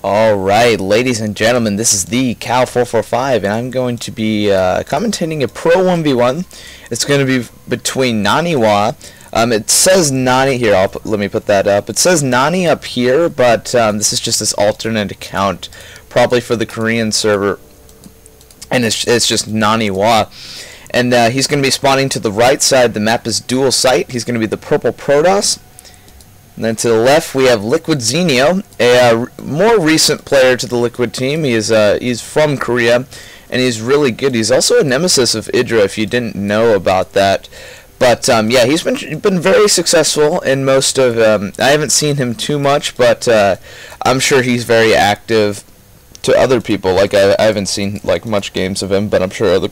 Alright, ladies and gentlemen, this is the Cal445, and I'm going to be commentating a Pro 1v1. It's going to be between Naniwa. It says Nani here, let me put that up. It says Nani up here, but this is just this alternate account, probably for the Korean server, and it's just Naniwa. And he's going to be spawning to the right side. The map is dual site. He's going to be the purple Protoss. And then to the left we have LiquidZenio, a more recent player to the Liquid team. He's from Korea, and he's really good. He's also a nemesis of Idra, if you didn't know about that. But yeah, he's been very successful in most of. I haven't seen him too much, but I'm sure he's very active to other people. Like I haven't seen like much games of him, but I'm sure other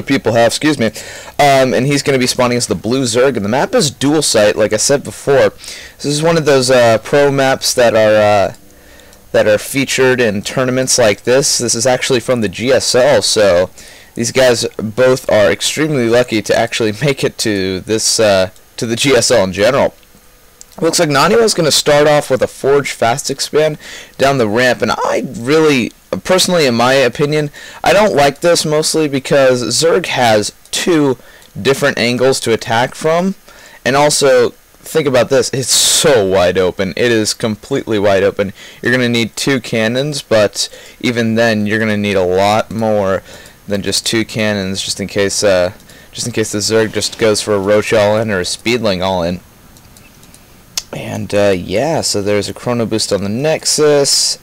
people have, excuse me. And he's going to be spawning as the blue Zerg, and the map is dual site, like I said before. This is one of those pro maps that are featured in tournaments like this. This is actually from the GSL, so these guys both are extremely lucky to actually make it to this to the GSL in general. Looks like Naniwa is going to start off with a Forge Fast Expand down the ramp, and I really, personally in my opinion, I don't like this mostly because Zerg has two different angles to attack from, and also, think about this, it's so wide open. It is completely wide open. You're going to need two cannons, but even then, you're going to need a lot more than just two cannons, just in case the Zerg just goes for a Roach all-in or a Speedling all-in. And yeah, so there's a Chrono Boost on the Nexus,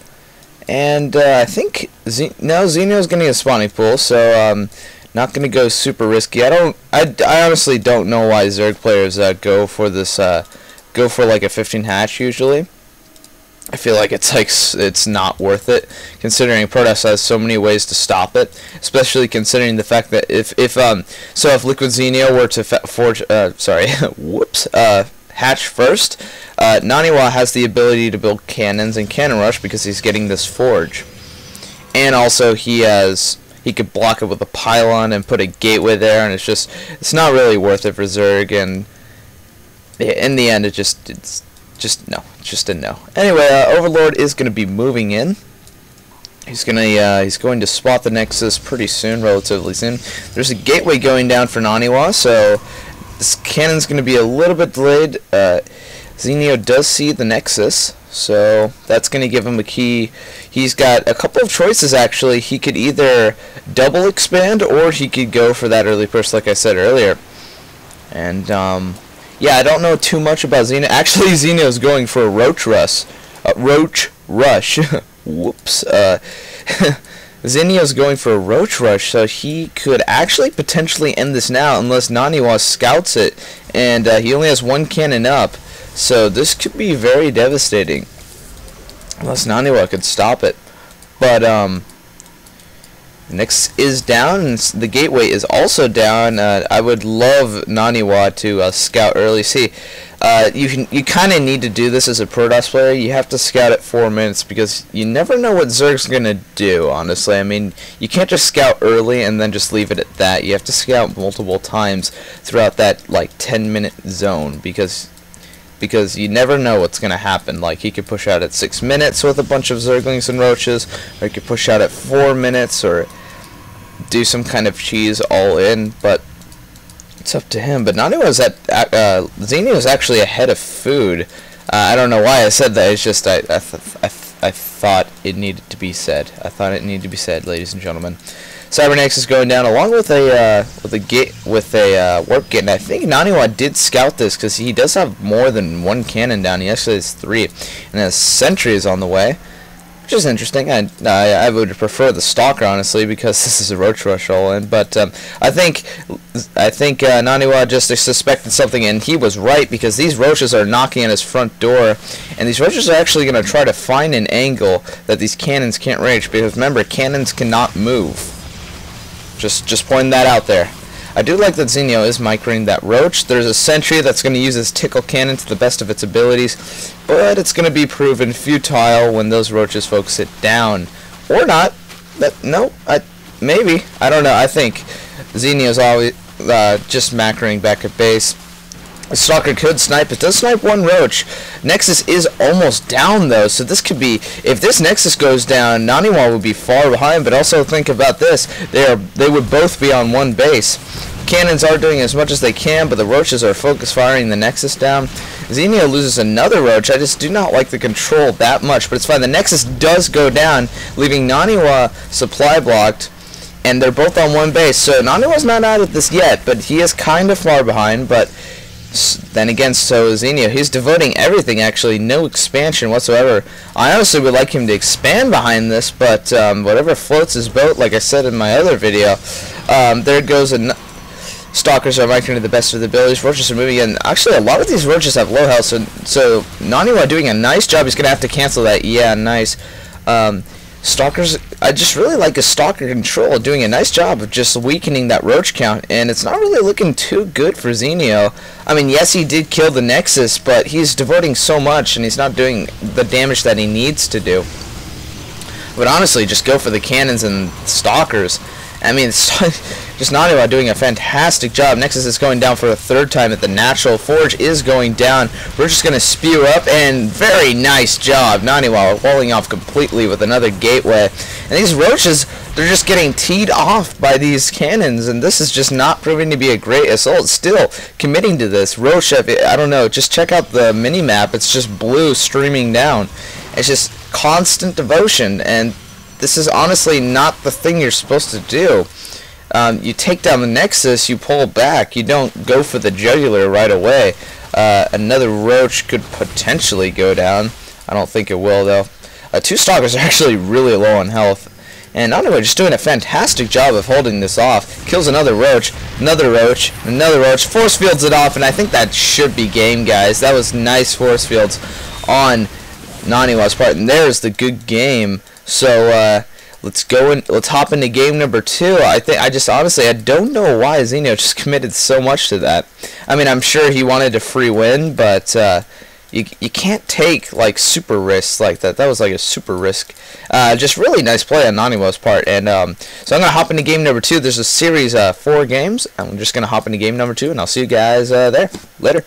and I think Zenio's gonna get a spawning pool, so not gonna go super risky. I honestly don't know why Zerg players go for this go for like a 15 hatch usually. I feel like it's not worth it, considering Protoss has so many ways to stop it, especially considering the fact that if LiquidZenio were to forge hatch first, Naniwa has the ability to build cannons and cannon rush because he's getting this forge, and also he could block it with a pylon and put a gateway there, and it's not really worth it for Zerg, and in the end it's just a no. Anyway, Overlord is going to be moving in. He's going to spot the Nexus pretty soon, relatively soon. There's a gateway going down for Naniwa, so this cannon's going to be a little bit delayed. Zenio does see the Nexus, so that's going to give him a key. He's got a couple of choices, actually. He could either double expand, or he could go for that early burst, like I said earlier. And yeah, I don't know too much about Zenio. Actually, Zenio's going for a Roach Rush. Whoops. Zenio's going for a Roach Rush, so he could actually potentially end this now unless Naniwa scouts it, and he only has one cannon up, so this could be very devastating unless Naniwa could stop it. But Nyx is down, and the gateway is also down. I would love Naniwa to scout early. See, you kind of need to do this as a Protoss player. You have to scout at 4 minutes because you never know what Zerg's gonna do. Honestly, I mean, you can't just scout early and then just leave it at that. You have to scout multiple times throughout that like 10-minute zone because you never know what's going to happen. Like, he could push out at 6 minutes with a bunch of Zerglings and Roaches, or he could push out at 4 minutes, or do some kind of cheese all in, but it's up to him. But Naniwa's Zenio is actually ahead of food. I don't know why I said that, it's just I thought it needed to be said. I thought it needed to be said, ladies and gentlemen. Cybernex is going down along with a warp gate, and I think Naniwa did scout this because he does have more than one cannon down. He actually has 3, and a sentry is on the way, which is interesting. I would prefer the Stalker, honestly, because this is a Roach Rush all-in. But I think Naniwa just suspected something, and he was right, because these Roaches are knocking at his front door, and these Roaches are actually going to try to find an angle that these cannons can't reach, because remember, cannons cannot move. Just pointing that out there. I do like that Zenio is microing that Roach. There's a sentry that's going to use his Tickle Cannon to the best of its abilities, but it's going to be proven futile when those Roaches folks sit down. Or not. Maybe. I don't know. I think Zenio's always just macroing back at base. Stalker could snipe. It does snipe one roach. Nexus is almost down though, so this could be, if this Nexus goes down, Naniwa would be far behind. But also think about this: they would both be on one base. Cannons are doing as much as they can, but the roaches are focus firing the Nexus down. Zenio loses another roach. I just do not like the control that much, but it's fine. The Nexus does go down, leaving Naniwa supply blocked, and they're both on one base. So Naniwa's not out of this yet, but he is kind of far behind. But then again, so is Zenio. He's devoting everything, actually, no expansion whatsoever. I honestly would like him to expand behind this, but whatever floats his boat, like I said in my other video. There goes Stalkers are migrating to the best of the abilities. Roaches are moving in. Actually, a lot of these roaches have low health, so Naniwa doing a nice job. He's going to have to cancel that. Yeah, nice. Stalkers, I just really like his Stalker control, doing a nice job of just weakening that roach count, and it's not really looking too good for Zenio. I mean, yes, he did kill the Nexus, but he's devoting so much, and he's not doing the damage that he needs to do. But honestly, just go for the cannons and Stalkers. I mean, it's just Naniwa doing a fantastic job. Nexus is going down for a third time at the natural. Forge is going down. We're just going to spew up, and very nice job. Naniwa falling off completely with another gateway. And these roaches, they're just getting teed off by these cannons, and this is just not proving to be a great assault. Still committing to this. Roach, I don't know, just check out the mini-map. It's just blue streaming down. It's just constant devotion, and this is honestly not the thing you're supposed to do. You take down the Nexus, you pull back, you don't go for the jugular right away. Another roach could potentially go down. I don't think it will though. Two Stalkers are actually really low on health. And Naniwa just doing a fantastic job of holding this off. Kills another roach, another roach, another roach. Force fields it off, and I think that should be game, guys. That was nice force fields on Naniwa's part, and there's the good game. So let's hop into game number 2. I just honestly, I don't know why Zenio just committed so much to that. I mean, I'm sure he wanted a free win, but you can't take like super risks like that. That was like a super risk. Just really nice play on Naniwa's part. And so I'm gonna hop into game number 2. There's a series 4 games. I'm just gonna hop into game number 2, and I'll see you guys there later.